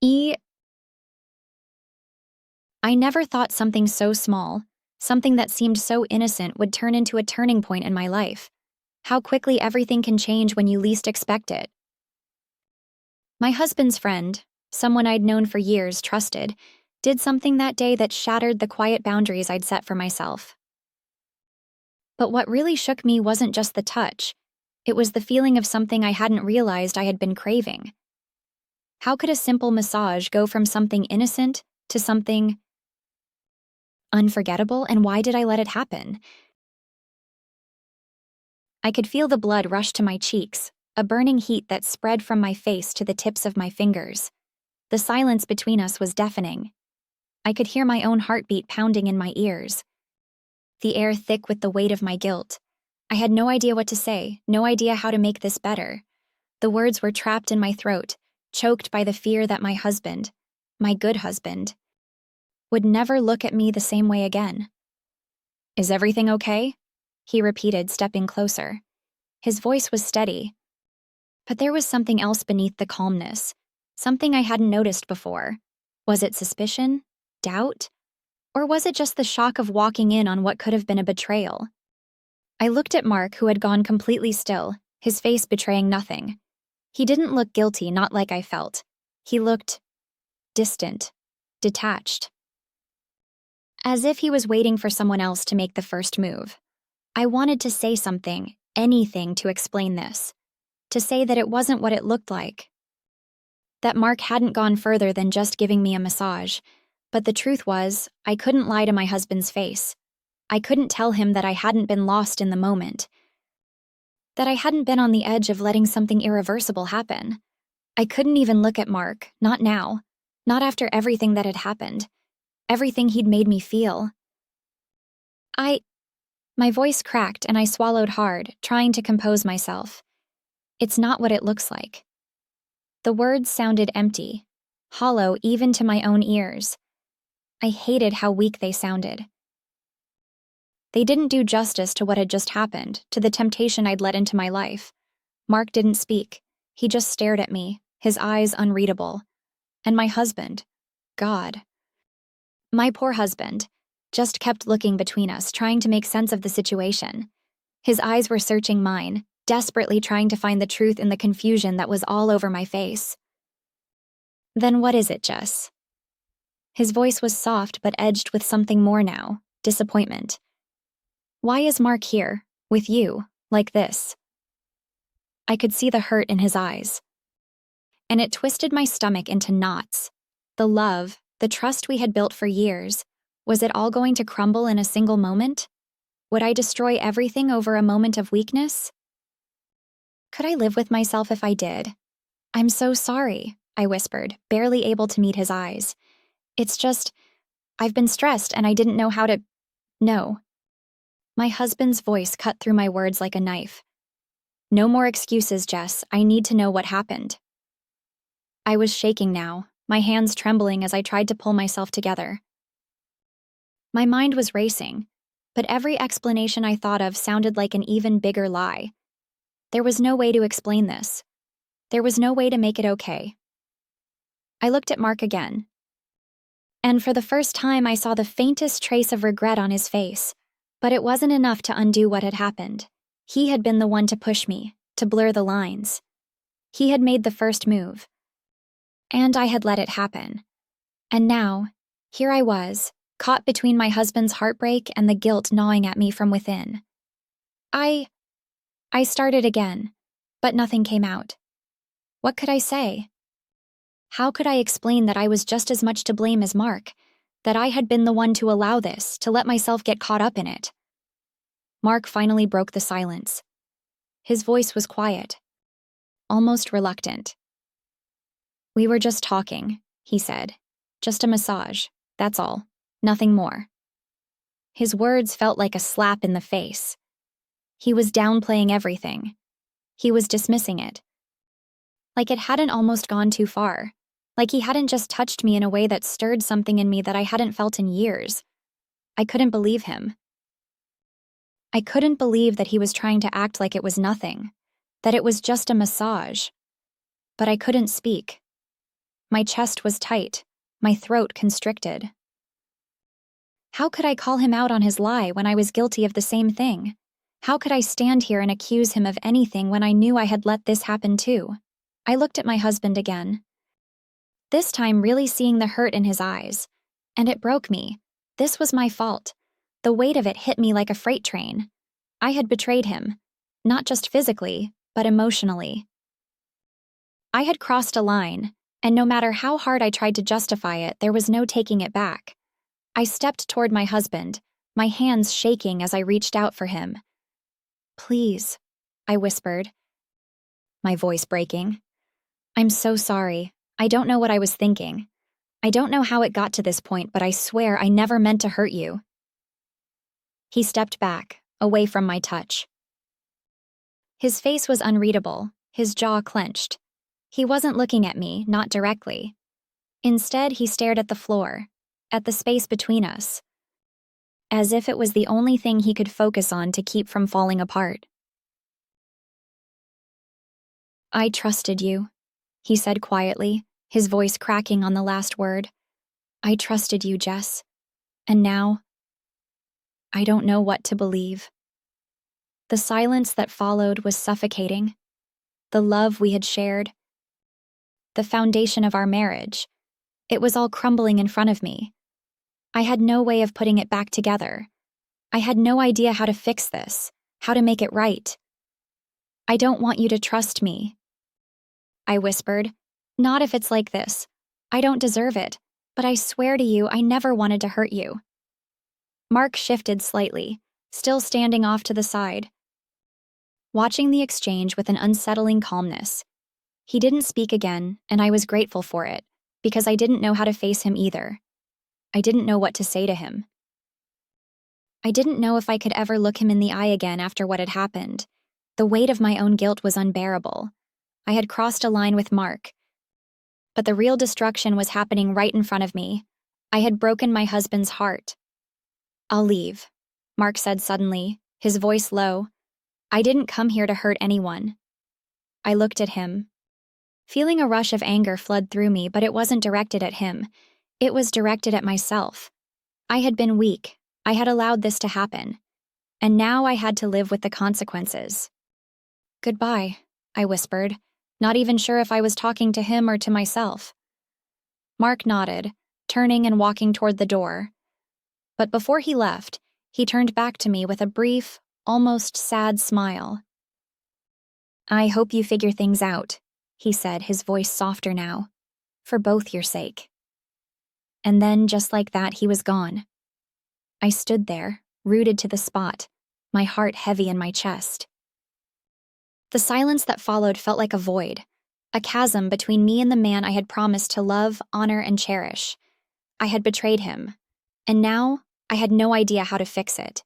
E. I never thought something so small, something that seemed so innocent, would turn into a turning point in my life. How quickly everything can change when you least expect it. My husband's friend, someone I'd known for years, trusted, did something that day that shattered the quiet boundaries I'd set for myself. But what really shook me wasn't just the touch. It was the feeling of something I hadn't realized I had been craving. How could a simple massage go from something innocent to something unforgettable, and why did I let it happen? I could feel the blood rush to my cheeks, a burning heat that spread from my face to the tips of my fingers. The silence between us was deafening. I could hear my own heartbeat pounding in my ears. The air thick with the weight of my guilt. I had no idea what to say, no idea how to make this better. The words were trapped in my throat, choked by the fear that my husband, my good husband, would never look at me the same way again. "Is everything okay?" he repeated, stepping closer. His voice was steady, but there was something else beneath the calmness, something I hadn't noticed before. Was it suspicion? Doubt? Or was it just the shock of walking in on what could have been a betrayal? I looked at Mark, who had gone completely still, his face betraying nothing. He didn't look guilty, not like I felt. He looked distant, detached, as if he was waiting for someone else to make the first move. I wanted to say something, anything, to explain this, to say that it wasn't what it looked like, that Mark hadn't gone further than just giving me a massage. But the truth was, I couldn't lie to my husband's face. I couldn't tell him that I hadn't been lost in the moment, that I hadn't been on the edge of letting something irreversible happen. I couldn't even look at Mark, not now, not after everything that had happened, everything he'd made me feel. My voice cracked and I swallowed hard, trying to compose myself. "It's not what it looks like." The words sounded empty, hollow even to my own ears. I hated how weak they sounded. They didn't do justice to what had just happened, to the temptation I'd let into my life. Mark didn't speak. He just stared at me, his eyes unreadable. And my husband, God, my poor husband, just kept looking between us, trying to make sense of the situation. His eyes were searching mine, desperately trying to find the truth in the confusion that was all over my face. "Then what is it, Jess?" His voice was soft but edged with something more now, disappointment. "Why is Mark here, with you, like this?" I could see the hurt in his eyes, and it twisted my stomach into knots. The love, the trust we had built for years, was it all going to crumble in a single moment? Would I destroy everything over a moment of weakness? Could I live with myself if I did? "I'm so sorry," I whispered, barely able to meet his eyes. "It's just, I've been stressed and I didn't know how to..." "No." My husband's voice cut through my words like a knife. "No more excuses, Jess. I need to know what happened." I was shaking now, my hands trembling as I tried to pull myself together. My mind was racing, but every explanation I thought of sounded like an even bigger lie. There was no way to explain this. There was no way to make it okay. I looked at Mark again, and for the first time I saw the faintest trace of regret on his face. But it wasn't enough to undo what had happened. He had been the one to push me, to blur the lines. He had made the first move, and I had let it happen. And now, here I was, caught between my husband's heartbreak and the guilt gnawing at me from within. I started again, but nothing came out. What could I say? How could I explain that I was just as much to blame as Mark, that I had been the one to allow this, to let myself get caught up in it? Mark finally broke the silence. His voice was quiet, almost reluctant. "We were just talking," he said. "Just a massage, that's all. Nothing more." His words felt like a slap in the face. He was downplaying everything. He was dismissing it. Like it hadn't almost gone too far. Like he hadn't just touched me in a way that stirred something in me that I hadn't felt in years. I couldn't believe him. I couldn't believe that he was trying to act like it was nothing, that it was just a massage. But I couldn't speak. My chest was tight, my throat constricted. How could I call him out on his lie when I was guilty of the same thing? How could I stand here and accuse him of anything when I knew I had let this happen too? I looked at my husband again, this time really seeing the hurt in his eyes. And it broke me. This was my fault. The weight of it hit me like a freight train. I had betrayed him, not just physically, but emotionally. I had crossed a line, and no matter how hard I tried to justify it, there was no taking it back. I stepped toward my husband, my hands shaking as I reached out for him. "Please," I whispered, my voice breaking. "I'm so sorry. I don't know what I was thinking. I don't know how it got to this point, but I swear I never meant to hurt you." He stepped back, away from my touch. His face was unreadable, his jaw clenched. He wasn't looking at me, not directly. Instead, he stared at the floor, at the space between us, as if it was the only thing he could focus on to keep from falling apart. "I trusted you," he said quietly, his voice cracking on the last word. "I trusted you, Jess. And now, I don't know what to believe." The silence that followed was suffocating. The love we had shared, the foundation of our marriage, it was all crumbling in front of me. I had no way of putting it back together. I had no idea how to fix this, how to make it right. "I don't want you to trust me," I whispered. "Not if it's like this. I don't deserve it, but I swear to you I never wanted to hurt you." Mark shifted slightly, still standing off to the side, watching the exchange with an unsettling calmness. He didn't speak again, and I was grateful for it, because I didn't know how to face him either. I didn't know what to say to him. I didn't know if I could ever look him in the eye again after what had happened. The weight of my own guilt was unbearable. I had crossed a line with Mark, but the real destruction was happening right in front of me. I had broken my husband's heart. "I'll leave," Mark said suddenly, his voice low. "I didn't come here to hurt anyone." I looked at him. Feeling a rush of anger flood through me, but it wasn't directed at him. It was directed at myself. I had been weak. I had allowed this to happen. And now I had to live with the consequences. "Goodbye," I whispered, not even sure if I was talking to him or to myself. Mark nodded, turning and walking toward the door. But before he left, he turned back to me with a brief, almost sad smile. "I hope you figure things out," he said, his voice softer now, "for both your sake." And then, just like that, he was gone. I stood there, rooted to the spot, my heart heavy in my chest. The silence that followed felt like a void, a chasm between me and the man I had promised to love, honor, and cherish. I had betrayed him, and now I had no idea how to fix it.